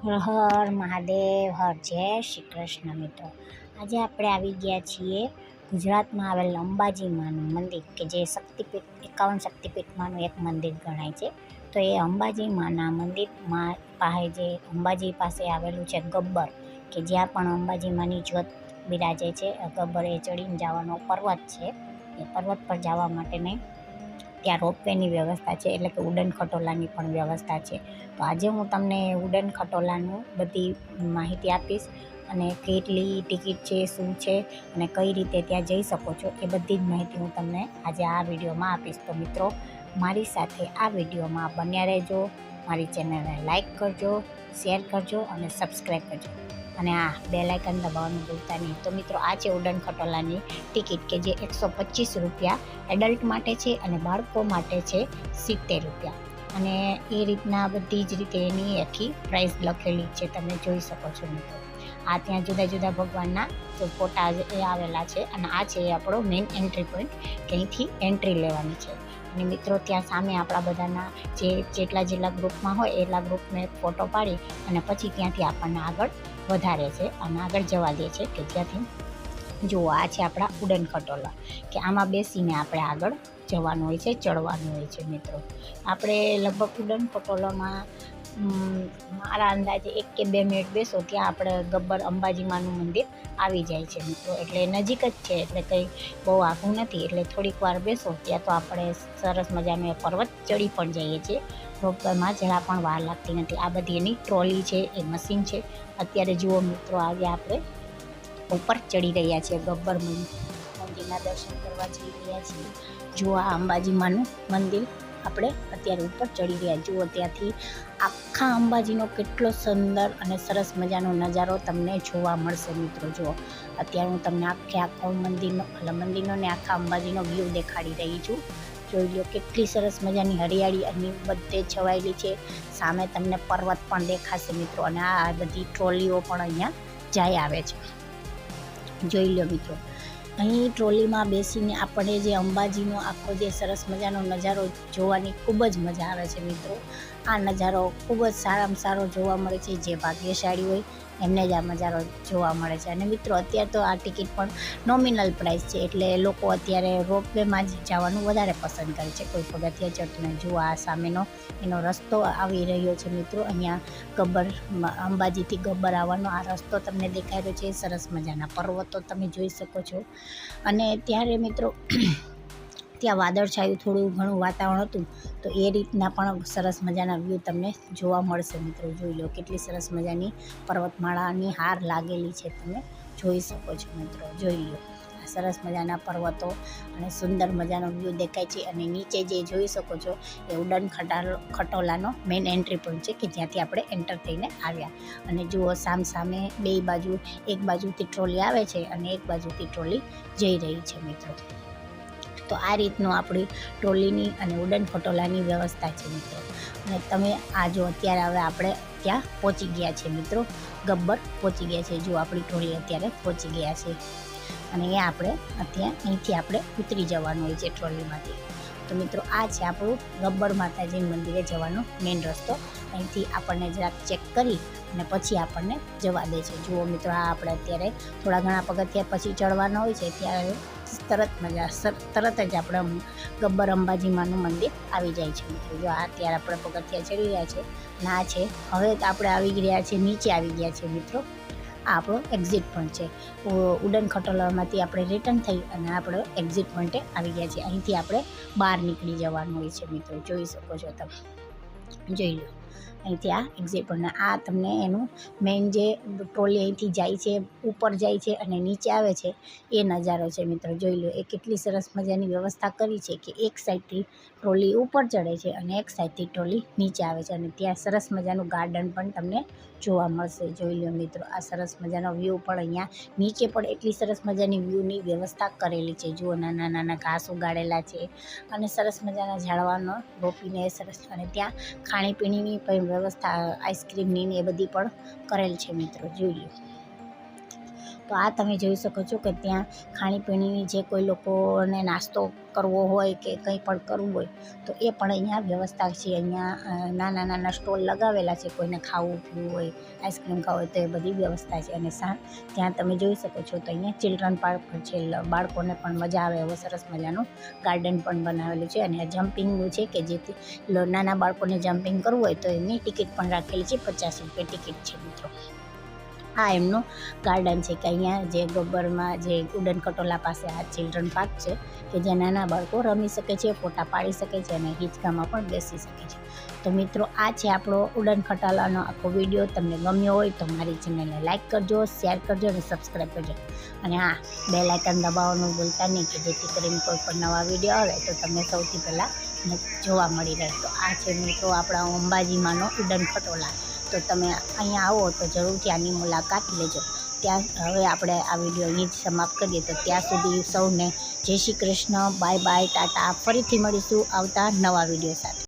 હર હર મહાદેવ, હર જય શ્રી કૃષ્ણ. મિત્રો, આજે આપણે આવી ગયા છીએ ગુજરાતમાં આવેલ અંબાજી માનું મંદિર, કે જે શક્તિપીઠ 51 શક્તિપીઠમાંનું એક મંદિર ગણાય છે. તો એ અંબાજી માના મંદિરમાં પાસે જે અંબાજી પાસે આવેલું છે ગબ્બર, કે જ્યાં પણ અંબાજી માની જ્યોત બિરાજે છે. ગબ્બર એ ચડીને જવાનો પર્વત છે. એ પર્વત પર જવા માટેને ત્યાં રોપવેની વ્યવસ્થા છે, એટલે કે ઉડન ખટોલાની પણ વ્યવસ્થા છે. તો આજે હું તમને ઉડન ખટોલાનું બધી માહિતી આપીશ, અને કેટલી ટિકિટ છે, શું છે, અને કઈ રીતે ત્યાં જઈ શકો છો, એ બધી જ માહિતી હું તમને આજે આ વિડીયોમાં આપીશ. તો મિત્રો, મારી સાથે આ વિડીયોમાં બન્યા રહેજો. મારી ચેનલને લાઈક કરજો, શેર કરજો અને સબસ્ક્રાઈબ કરજો, અને આ બેલ આઇકન દબાવવાનું ભૂલતા નહીં. તો મિત્રો, આ છે ઉડન ખટોલાની ટિકિટ, કે જે 125 રૂપિયા એડલ્ટ માટે છે અને બાળકો માટે છે 70 રૂપિયા. અને એ રીતના બધી જ રીતે એની આખી પ્રાઇસ લખેલી છે, તમે જોઈ શકો છો મિત્રો. આ ત્યાં જુદા જુદા ભગવાનના ફોટા એ આવેલા છે, અને આ છે આપણો મેઇન એન્ટ્રી પોઈન્ટ, કે અહીંથી એન્ટ્રી લેવાની છે. અને મિત્રો, ત્યાં સામે આપણા બધાના જેટલા ગ્રુપમાં હોય એટલા ગ્રુપને ફોટો પાડી અને પછી ત્યાંથી આપણને આગળ વધારે છે અને આગળ જવા દે છે, કે જ્યાંથી જુઓ આ છે આપણા ઉડન ખટોલા, કે આમાં બેસીને આપણે આગળ જવાનું હોય છે, ચડવાનું હોય છે. મિત્રો, આપણે લગભગ ઉડન ખટોલામાં મારા અંદાજે 1 કે 2 મિનિટ બેસો ત્યાં આપણે ગબ્બર અંબાજીમાનું મંદિર આવી જાય છે મિત્રો. એટલે નજીક જ છે, એટલે કંઈ બહુ આઘું નથી. એટલે થોડીક વાર બેસો ત્યાં તો આપણે સરસ મજાનો એ પર્વત ચડી પણ જઈએ છીએ. રોપવેમાં જરા પણ વાર લાગતી નથી. આ બધી એની ટ્રોલી છે, એ મશીન છે. અત્યારે જુઓ મિત્રો, આજે આપણે ઉપર ચડી રહ્યા છીએ, ગબ્બર મંદિરના દર્શન કરવા જઈ રહ્યા છીએ. જુઓ આ અંબાજીમાનું મંદિર આપણે અત્યારે ઉપર ચડી રહ્યા. જુઓ ત્યાંથી આખા અંબાજીનો કેટલો સુંદર અને સરસ મજાનો નજારો તમને જોવા મળશે મિત્રો. જુઓ, અત્યારે હું તમને આખો મંદિરનો ને આખા અંબાજીનો વ્યૂ દેખાડી રહી છું. જોઈ લો કેટલી સરસ મજાની હરિયાળી અને બધે છવાયેલી છે. સામે તમને પર્વત પણ દેખાશે મિત્રો, અને આ બધી ટ્રોલીઓ પણ અહીંયા જાય આવે છે. જોઈ લો મિત્રો, અહીં ટ્રોલીમાં બેસીને આપણે જે અંબાજીનો આખો જે સરસ મજાનો નજારો જોવાની ખૂબ જ મજા આવે છે મિત્રો. આ નજારો ખૂબ જ સારામાં સારો જોવા મળે છે. જે ભાગ્યશાળી હોય એમને જ આ નજારો જોવા મળે છે. અને મિત્રો, અત્યારે તો આ ટિકિટ પણ નોમિનલ પ્રાઇસ છે, એટલે લોકો અત્યારે રોપવેમાં જ જવાનું વધારે પસંદ કરે છે, કોઈ પગથિયા ચડતું નહીં. જુઓ આ સામેનો એનો રસ્તો આવી રહ્યો છે મિત્રો. અહીંયા ગબ્બર, અંબાજીથી ગબ્બર આવવાનો આ રસ્તો તમને દેખાઈ રહ્યો છે. સરસ મજાના પર્વતો તમે જોઈ શકો છો. અને ત્યારે મિત્રો ત્યાં વાદળછાયું થોડું ઘણું વાતાવરણ હતું, તો એ રીતના પણ સરસ મજાના વ્યૂ તમને જોવા મળશે મિત્રો. જોઈ લો કેટલી સરસ મજાની પર્વતમાળાની હાર લાગેલી છે, તમે જોઈ શકો છો મિત્રો. જોઈ લો આ સરસ મજાના પર્વતો અને સુંદર મજાનો વ્યૂ દેખાય છે. અને નીચે જે જોઈ શકો છો એ ઉડન ખટોલાનો મેઇન એન્ટ્રી પોઈન્ટ છે, કે જ્યાંથી આપણે એન્ટર થઈને આવ્યા. અને જુઓ સામે બે બાજુ, એક બાજુથી ટ્રોલી આવે છે અને એક બાજુથી ટ્રોલી જઈ રહી છે મિત્રો. તો આ રીતનું આપણી ટ્રોલીની અને ઉડન ખટોલાની વ્યવસ્થા છે મિત્રો. અને તમે આ જો અત્યારે હવે આપણે ત્યાં પહોંચી ગયા છે મિત્રો, ગબ્બર પહોંચી ગયા છે. જો આપણી ટ્રોલી અત્યારે પહોંચી ગયા છે, અને એ આપણે અહીંથી આપણે ઉતરી જવાનું હોય છે ટ્રોલીમાંથી. તો મિત્રો, આ છે આપણું ગબ્બર માતાજી મંદિરે જવાનો મેઇન રસ્તો. અહીંથી આપણને જરાક ચેક કરી અને પછી આપણને જવા દે છે. જુઓ મિત્રો, આ આપણે અત્યારે થોડા ઘણા પગથિયા પછી ચડવાના હોય છે, ત્યારે તરત જ આપણે ગબ્બર અંબાજીમાનું મંદિર આવી જાય છે મિત્રો. જો આ અત્યારે આપણે પગથિયા ચડી રહ્યા છે, અને આ છે હવે આપણે આવી ગયા છે, નીચે આવી ગયા છે મિત્રો. આ આપણો એક્ઝિટ પોઈન્ટ છે. ઉડન ખટોલામાંથી આપણે રિટર્ન થઈ અને આપણે એક્ઝિટ પોઈન્ટે આવી ગયા છે. અહીંથી આપણે બહાર નીકળી જવાનું હોય છે મિત્રો. જોઈ શકો છો તમે, જોઈ લો અહીંથી આ એક્ઝિટ પોઈન્ટ. આ તમને એનું મેઇન જે ટ્રોલી અહીંથી જાય છે, ઉપર જાય છે અને નીચે આવે છે, એ નજારો છે મિત્રો. જોઈ લો એ કેટલી સરસ મજાની વ્યવસ્થા કરી છે, કે એક સાઈડથી ટ્રોલી ઉપર ચડે છે અને એક સાઈડથી ટ્રોલી નીચે આવે છે. અને ત્યાં સરસ મજાનું ગાર્ડન પણ તમને જોવા મળશે. જોઈ લો મિત્રો, આ સરસ મજાનો વ્યૂ પણ અહીંયા નીચે પણ એટલી સરસ મજાની વ્યૂની વ્યવસ્થા કરેલી છે. જુઓ નાના નાના ઘાસ ઉગાડેલા છે, અને સરસ મજાના ઝાડવાનો રોપીને સરસ, અને ત્યાં ખાણીપીણીની પણ વ્યવસ્થા, આઈસ્ક્રીમની ને એ બધી પણ કરેલ છે મિત્રો. જોઈ લો તો આ તમે જોઈ શકો છો કે ત્યાં ખાણીપીણીની જે કોઈ લોકોને નાસ્તો કરવો હોય કે કંઈ પણ કરવું હોય તો એ પણ અહીંયા વ્યવસ્થા છે. અહીંયા નાના નાના સ્ટોલ લગાવેલા છે, કોઈને ખાવું પીવું હોય, આઈસ્ક્રીમ ખાવું હોય તો એ બધી વ્યવસ્થા છે. અને ત્યાં તમે જોઈ શકો છો તો અહીંયા ચિલ્ડ્રન પાર્ક છે, બાળકોને પણ મજા આવે એવો સરસ મજાનું ગાર્ડન પણ બનાવેલું છે. અને આ જમ્પિંગનું છે કે જેથી નાના બાળકોને જમ્પિંગ કરવું હોય તો એની ટિકિટ પણ રાખેલી છે, 50 રૂપિયા ટિકિટ છે મિત્રો. આ એમનું ગાર્ડન છે કે અહીંયા જે ગબ્બરમાં જે ઉડન ખટોલા પાસે આ ચિલ્ડ્રન પાર્ક છે કે જ્યાં નાના બાળકો રમી શકે છે, ફોટા પાડી શકે છે અને હિંચકામાં પણ બેસી શકે છે. તો મિત્રો આ છે આપણો ઉડન ખટોલાનો આખો વિડીયો. તમને ગમ્યો હોય તો મારી ચેનલને લાઇક કરજો, શેર કરજો અને સબસ્ક્રાઈબ કરજો. અને હા, બેલ આઇકન દબાવવાનું ભૂલતા નહીં કે જેથી કરીને કોઈ પણ નવા વિડીયો આવે તો તમને સૌથી પહેલાં જોવા મળી રહે. તો આ છે મિત્રો આપણા અંબાજીમાંનો ઉડન ખટોલા. તો તમે અહીંયા આવો તો જરૂરથી આની મુલાકાત લેજો. ત્યાં હવે આપણે આ વિડીયો અહીં જ સમાપ્ત કરીએ. તો ત્યાં સુધી સૌને જય શ્રી કૃષ્ણ, બાય બાય, ટાટા. ફરીથી મળીશું આવતા નવા વિડીયો સાથે.